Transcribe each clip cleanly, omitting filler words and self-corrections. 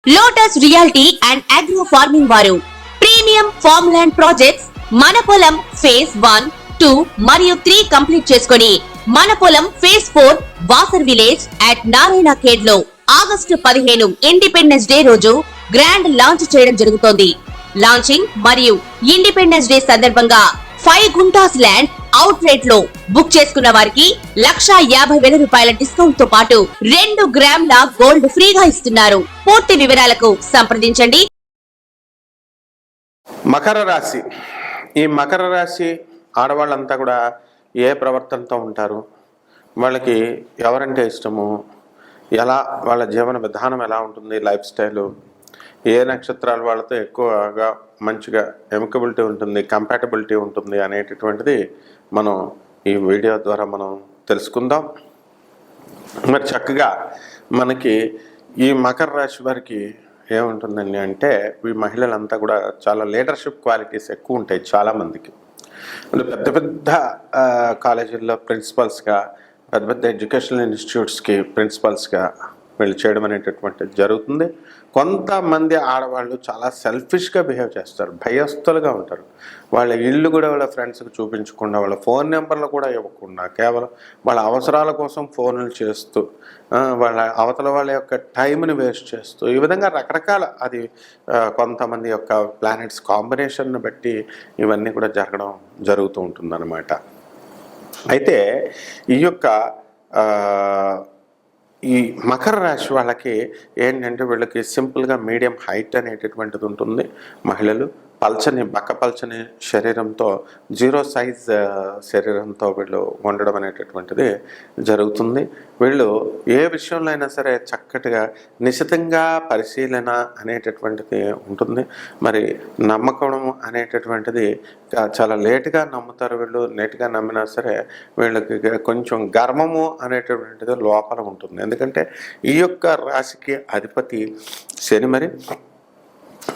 Lotus reality and agro farming వారు premium farm land projects మన పొలం ఫేజ్ 1, 2 మరియు 3 కంప్లీట్ చేసుకొని మన పొలం phase 4 Wasar village at Narayana Khed లో ఆగస్టు 15 ఇండిపెండెన్స్ డే రోజు గ్రాండ్ లాంచ్ చేయడం జరుగుతోంది. లాంచింగ్ మరియు ఇండిపెండెన్స్ డే సందర్భంగా 5 గుంటాస్ ల్యాండ్ అవుట్ రేట్ లో బుక్ చేసుకున్న వారికి 1,50,000 రూపాయల డిస్కౌంట్ తో పాటు 2 గ్రాముల గోల్డ్ ఫ్రీగా ఇస్తున్నారు. పూర్తి వివరాలకు సంప్రదించండి. మకర రాశి. ఈ మకర రాశి ఆడవాళ్ళంతా కూడా ఏ ప్రవర్తనతో ఉంటారు, వాళ్ళకి ఎవరంటే ఇష్టము, ఎలా వాళ్ళ జీవన విధానం ఎలా ఉంటుంది, లైఫ్ స్టైలు, ఏ నక్షత్రాల వాళ్ళతో ఎక్కువగా మంచిగా ఎమికబిలిటీ ఉంటుంది, కంపాటబిలిటీ ఉంటుంది అనేటటువంటిది మనం ఈ వీడియో ద్వారా మనం తెలుసుకుందాం. మరి చక్కగా మనకి ఈ మకర రాశి వారికి ఏముంటుందండి అంటే, ఈ మహిళలంతా కూడా చాలా లీడర్షిప్ క్వాలిటీస్ ఎక్కువ ఉంటాయి చాలామందికి. పెద్ద పెద్ద కాలేజీల్లో ప్రిన్సిపల్స్గా, పెద్ద పెద్ద ఎడ్యుకేషనల్ ఇన్స్టిట్యూట్స్కి ప్రిన్సిపల్స్గా వీళ్ళు చేయడం అనేటటువంటిది జరుగుతుంది. కొంతమంది ఆడవాళ్ళు చాలా సెల్ఫిష్గా బిహేవ్ చేస్తారు, భయస్థులుగా ఉంటారు. వాళ్ళ ఇల్లు కూడా వాళ్ళ ఫ్రెండ్స్కి చూపించకుండా, వాళ్ళ ఫోన్ నెంబర్లు కూడా ఇవ్వకుండా, కేవలం వాళ్ళ అవసరాల కోసం ఫోన్లు చేస్తూ, వాళ్ళ అవతల వాళ్ళ యొక్క టైంని వేస్ట్ చేస్తూ, ఈ విధంగా రకరకాల అది కొంతమంది యొక్క ప్లానెట్స్ కాంబినేషన్ని బట్టి ఇవన్నీ కూడా జరుగుతూ ఉంటుందన్నమాట. అయితే ఈ యొక్క ఈ మకర రాశి వాళ్ళకి ఏంటంటే, వీళ్ళకి సింపుల్గా మీడియం హైట్ అనేటటువంటిది ఉంటుంది. మహిళలు పల్చని శరీరంతో, 0 సైజ్ శరీరంతో వీళ్ళు ఉండడం అనేటటువంటిది జరుగుతుంది. వీళ్ళు ఏ విషయంలో అయినా సరే చక్కటిగా నిశితంగా పరిశీలన అనేటటువంటిది ఉంటుంది. మరి నమ్మకం అనేటటువంటిది చాలా లేటుగా నమ్ముతారు వీళ్ళు. లేటుగా నమ్మినా సరే వీళ్ళకి కొంచెం గర్వము అనేటటువంటిది లోపల ఉంటుంది. ఎందుకంటే ఈ యొక్క రాశికి అధిపతి శని, మరి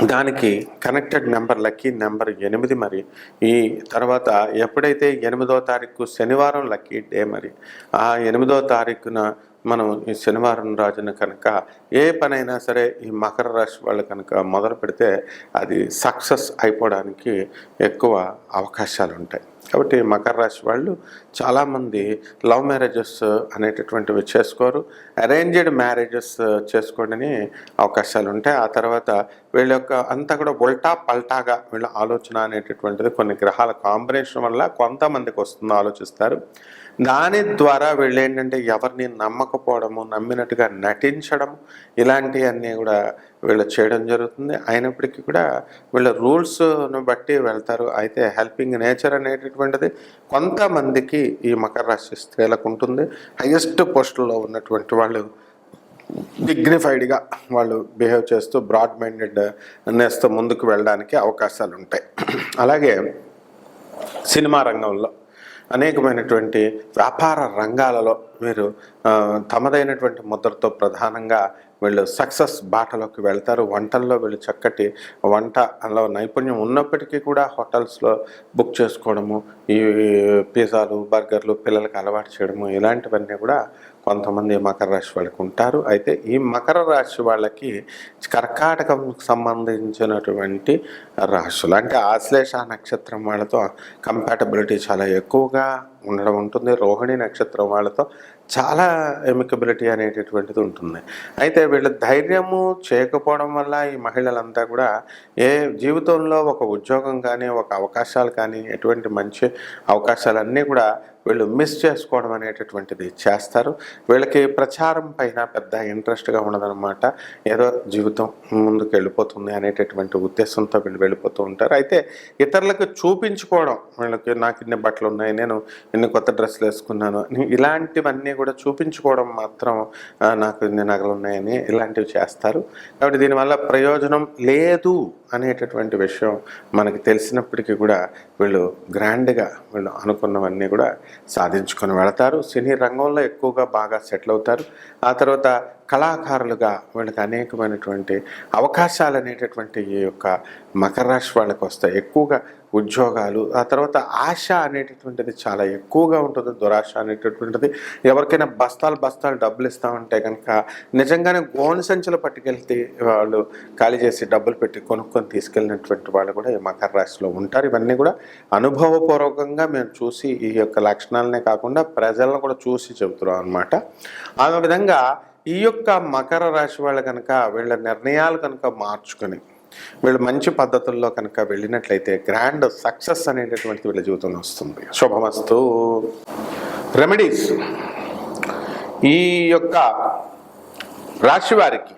దానికి కనెక్టెడ్ నెంబర్ లక్కీ నెంబర్ 8. మరి ఈ తర్వాత ఎప్పుడైతే 8వ తారీఖు శనివారం లక్కీ డే, మరి ఆ 8వ తారీఖున మనం ఈ శనివారం రోజున కనుక ఏ పనైనా సరే ఈ మకర రాశి వాళ్ళు కనుక మొదలు పెడితే అది సక్సెస్ అయిపోవడానికి ఎక్కువ అవకాశాలు ఉంటాయి. కాబట్టి మకర రాశి వాళ్ళు చాలామంది లవ్ మ్యారేజెస్ అనేటటువంటివి చేసుకోరు, అరేంజ్డ్ మ్యారేజెస్ చేసుకోవడానికి అవకాశాలు ఉంటాయి. ఆ తర్వాత వీళ్ళ యొక్క అంతా కూడా ఉల్టా పల్టాగా వీళ్ళ ఆలోచన అనేటటువంటిది కొన్ని గ్రహాల కాంబినేషన్ వల్ల కొంతమందికి వస్తుందో ఆలోచిస్తారు. దాని ద్వారా వీళ్ళు ఏంటంటే ఎవరిని నమ్మకపోవడము, నమ్మినట్టుగా నటించడం, ఇలాంటివన్నీ కూడా వీళ్ళు చేయడం జరుగుతుంది. అయినప్పటికీ కూడా వీళ్ళ రూల్స్ను బట్టి వెళ్తారు. అయితే హెల్పింగ్ నేచర్ అనేటటువంటిది కొంతమందికి ఈ మకర రాశి స్త్రీలకు ఉంటుంది. హైయెస్ట్ పోస్టుల్లో ఉన్నటువంటి వాళ్ళు డిగ్నిఫైడ్గా వాళ్ళు బిహేవ్ చేస్తూ బ్రాడ్ మైండెడ్నెస్తో ముందుకు వెళ్ళడానికి అవకాశాలు ఉంటాయి. అలాగే సినిమా రంగంలో, అనేకమైనటువంటి వ్యాపార రంగాలలో వీరు తమదైనటువంటి ముద్రతో ప్రధానంగా వీళ్ళు సక్సెస్ బాటలోకి వెళ్తారు. వంటల్లో వీళ్ళు చక్కటి వంటలో నైపుణ్యం ఉన్నప్పటికీ కూడా హోటల్స్లో బుక్ చేసుకోవడము, ఈ పిజ్జాలు, బర్గర్లు పిల్లలకి అలవాటు చేయడము, ఇలాంటివన్నీ కూడా కొంతమంది మకర రాశి వాళ్ళకి ఉంటారు. అయితే ఈ మకర రాశి వాళ్ళకి కర్కాటకంకు సంబంధించినటువంటి రాశులు అంటే ఆశ్లేష నక్షత్రం వాళ్ళతో కంపాటబిలిటీ చాలా ఎక్కువగా ఉండడం ఉంటుంది. రోహిణి నక్షత్రం వాళ్ళతో చాలా ఎమికబిలిటీ అనేటటువంటిది ఉంటుంది. అయితే వీళ్ళ ధైర్యము చేయకపోవడం వల్ల ఈ మహిళలంతా కూడా ఏ జీవితంలో ఒక ఉద్యోగం కానీ, ఒక అవకాశాలు కానీ, ఎటువంటి మంచి అవకాశాలన్నీ కూడా వీళ్ళు మిస్ చేసుకోవడం అనేటటువంటిది చేస్తారు. వీళ్ళకి ప్రచారం పైన పెద్ద ఇంట్రెస్ట్గా ఉండదన్నమాట. ఏదో జీవితం ముందుకు వెళ్ళిపోతుంది అనేటటువంటి ఉద్దేశంతో వీళ్ళు వెళ్ళిపోతూ ఉంటారు. అయితే ఇతరులకు చూపించుకోవడం, వీళ్ళకి నాకు ఇన్ని బట్టలు ఉన్నాయి, నేను ఇన్ని కొత్త డ్రెస్సులు వేసుకున్నాను, ఇలాంటివన్నీ కూడా చూపించుకోవడం మాత్రం, నాకు ఇన్ని నగలు ఉన్నాయని ఇలాంటివి చేస్తారు. కాబట్టి దీనివల్ల ప్రయోజనం లేదు అనేటటువంటి విషయం మనకి తెలిసినప్పటికీ కూడా వీళ్ళు గ్రాండ్గా వీళ్ళు అనుకున్నవన్నీ కూడా సాధించుకొని వెళతారు. సినీ రంగంలో ఎక్కువగా బాగా సెటిల్ అవుతారు. ఆ తర్వాత కళాకారులుగా వీళ్ళకి అనేకమైనటువంటి అవకాశాలు అనేటటువంటి ఈ యొక్క మకర రాశి వాళ్ళకి వస్తాయి. ఎక్కువగా ఉద్యోగాలు, ఆ తర్వాత ఆశ అనేటటువంటిది చాలా ఎక్కువగా ఉంటుంది, దురాశ అనేటటువంటిది. ఎవరికైనా బస్తాలు బస్తాలు డబ్బులు ఇస్తామంటే కనుక నిజంగానే గోను సంచులు పట్టుకెళ్తే వాళ్ళు ఖాళీ చేసి డబ్బులు పెట్టి కొనుక్కొని తీసుకెళ్ళినటువంటి వాళ్ళు కూడా ఈ మకర రాశిలో ఉంటారు. ఇవన్నీ కూడా అనుభవపూర్వకంగా మేము చూసి ఈ యొక్క లక్షణాలనే కాకుండా ప్రజలను కూడా చూసి చెబుతున్నాం అన్నమాట. ఆ విధంగా ఈ యొక్క మకర రాశి వాళ్ళు కనుక వీళ్ళ నిర్ణయాలు కనుక మార్చుకొని వీళ్ళు మంచి పద్ధతుల్లో కనుక వెళ్ళినట్లయితే గ్రాండ్ సక్సెస్ అనేటటువంటిది వీళ్ళ జీవితంలో వస్తుంది. శుభమస్తు. రెమెడీస్. ఈ యొక్క రాశి వారికి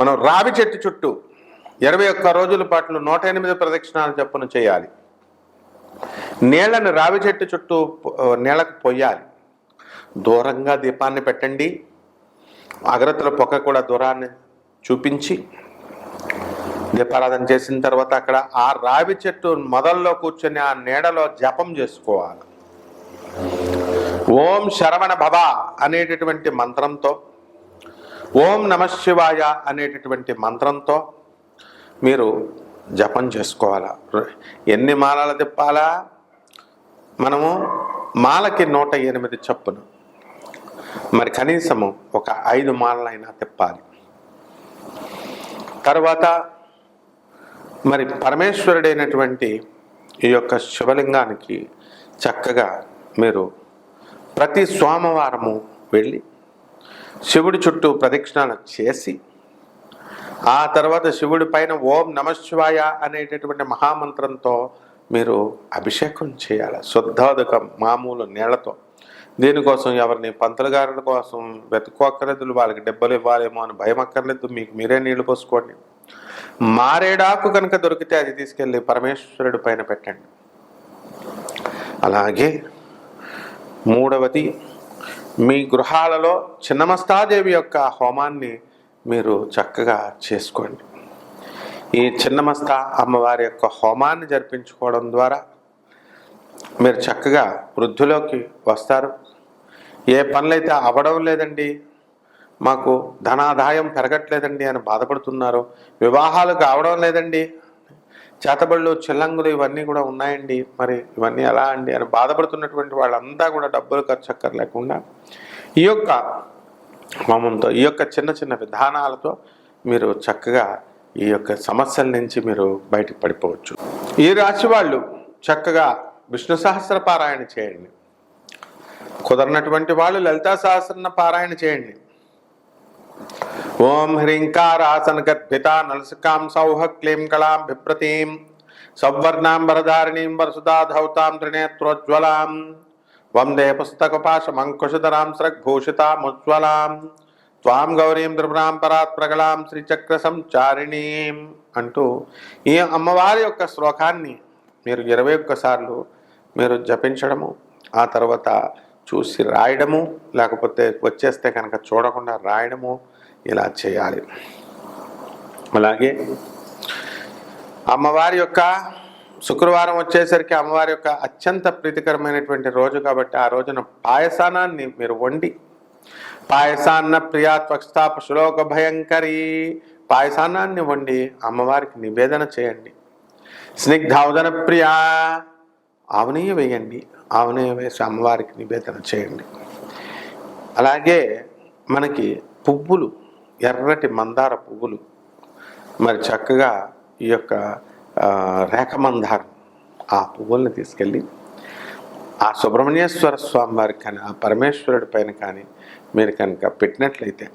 మనం రావి చెట్టు చుట్టూ 21 రోజుల పాటు 108 ప్రదక్షిణాలు చొప్పున చేయాలి. నీళ్లను రావి చెట్టు చుట్టూ నీళ్లకు పొయ్యాలి. దూరంగా దీపాన్ని పెట్టండి. అగరత్తుల పొగ కూడా దూరాన్ని చూపించి దీపారాధన చేసిన తర్వాత అక్కడ ఆ రావి చెట్టు మొదల్లో కూర్చొని ఆ నీడలో జపం చేసుకోవాలి. ఓం శరవణ భవ అనేటటువంటి మంత్రంతో, ఓం నమఃశివాయ అనేటటువంటి మంత్రంతో మీరు జపం చేసుకోవాలా. ఎన్ని మాలలు తిప్పాలా? మనము మాలకి 108 చొప్పున, మరి కనీసము ఒక 5 మాలలైనా తిప్పాలి. తర్వాత మరి పరమేశ్వరుడైనటువంటి ఈ యొక్క శివలింగానికి చక్కగా మీరు ప్రతి సోమవారము వెళ్ళి శివుడి చుట్టూ ప్రదక్షిణాలు చేసి ఆ తర్వాత శివుడి పైన ఓం నమఃశివాయ అనేటటువంటి మహామంత్రంతో మీరు అభిషేకం చేయాలి. శుద్ధోదకం మామూలు నీళ్లతో. దీనికోసం ఎవరిని పంతులు గారుల కోసం వెతుక్కోక్కర్లేదు, వాళ్ళకి డబ్బులు ఇవ్వాలేమో అని భయం అక్కర్లేదు. మీకు మీరే నీళ్లు పోసుకోండి. మారేడాకు కనుక దొరికితే అది తీసుకెళ్ళి పరమేశ్వరుడి పైన పెట్టండి. అలాగే మూడవది, మీ గృహాలలో చిన్నమస్తాదేవి యొక్క హోమాన్ని మీరు చక్కగా చేసుకోండి. ఈ చిన్నమస్తా అమ్మవారి యొక్క హోమాన్ని జరిపించుకోవడం ద్వారా మీరు చక్కగా వృద్ధిలోకి వస్తారు. ఏ పనులైతే అవ్వడం లేదండి, మాకు ధనాదాయం పెరగట్లేదండి అని బాధపడుతున్నారు, వివాహాలు కావడం లేదండి, చేతబళ్ళు చిల్లంగులు ఇవన్నీ కూడా ఉన్నాయండి, మరి ఇవన్నీ ఎలా అండి అని బాధపడుతున్నటువంటి వాళ్ళంతా కూడా డబ్బులు ఖర్చు అక్కర్లేకుండా ఈ యొక్క హోమంతో, ఈ యొక్క చిన్న చిన్న విధానాలతో మీరు చక్కగా ఈ యొక్క సమస్యల నుంచి మీరు బయటకు పడిపోవచ్చు. ఈ రాశి వాళ్ళు చక్కగా విష్ణు సహస్ర పారాయణ చేయండి. కుదరనటువంటి వాళ్ళు లలితా సహస్రన పారాయణ చేయండి. ఓం హ్రీంకారాసన గద్భిత నలసికాం సౌహ క్లీం కళాం బిప్రతీం సౌవర్ణాం వరదారిణీం వరసుధాధౌతాం త్రినేత్రోజ్వలాం వందే పుస్తకపాశమంకుశధరాం స్రగ్భూషితాముజ్వలాం త్వాం గౌరీం త్రిపురాం పరాత్ ప్రగళాం శ్రీచక్ర సంచారిణీం అంటూ ఈ అమ్మవారి యొక్క శ్లోకాన్ని మీరు 21 సార్లు మీరు జపించడము, ఆ తర్వాత చూసి రాయడము, లేకపోతే వచ్చేస్తే కనుక చూడకుండా రాయడము, ఇలా చేయాలి. అలాగే అమ్మవారి యొక్క శుక్రవారం వచ్చేసరికి అమ్మవారి యొక్క అత్యంత ప్రీతికరమైనటువంటి రోజు కాబట్టి ఆ రోజున పాయసానాన్ని మీరు వండి, పాయసాన్న ప్రియా త్వక్స్థాప శ్లోక భయంకరీ, పాయసానాన్ని వండి అమ్మవారికి నివేదన చేయండి. స్నిగ్ధావదన ప్రియా, ఆవునేయ వేయండి, ఆవునేయ వేసి అమ్మవారికి నివేదన చేయండి. అలాగే మనకి పువ్వులు, ఎర్రటి మందార పువ్వులు, మరి చక్కగా ఈ యొక్క రేఖమందారం, ఆ పువ్వుల్ని తీసుకెళ్ళి ఆ సుబ్రహ్మణ్యేశ్వర స్వామి వారికి కానీ ఆ పరమేశ్వరుడి పైన కానీ మీరు కనుక పెట్టినట్లయితే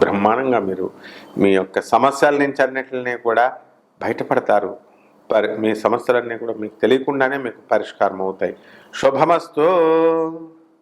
బ్రహ్మాండంగా మీరు మీ యొక్క సమస్యల నుంచి అన్నిటిని కూడా బయటపడతారు. మీ సమస్యలన్నీ కూడా మీకు తెలియకుండానే మీకు పరిష్కారం అవుతాయి. శుభమస్తు.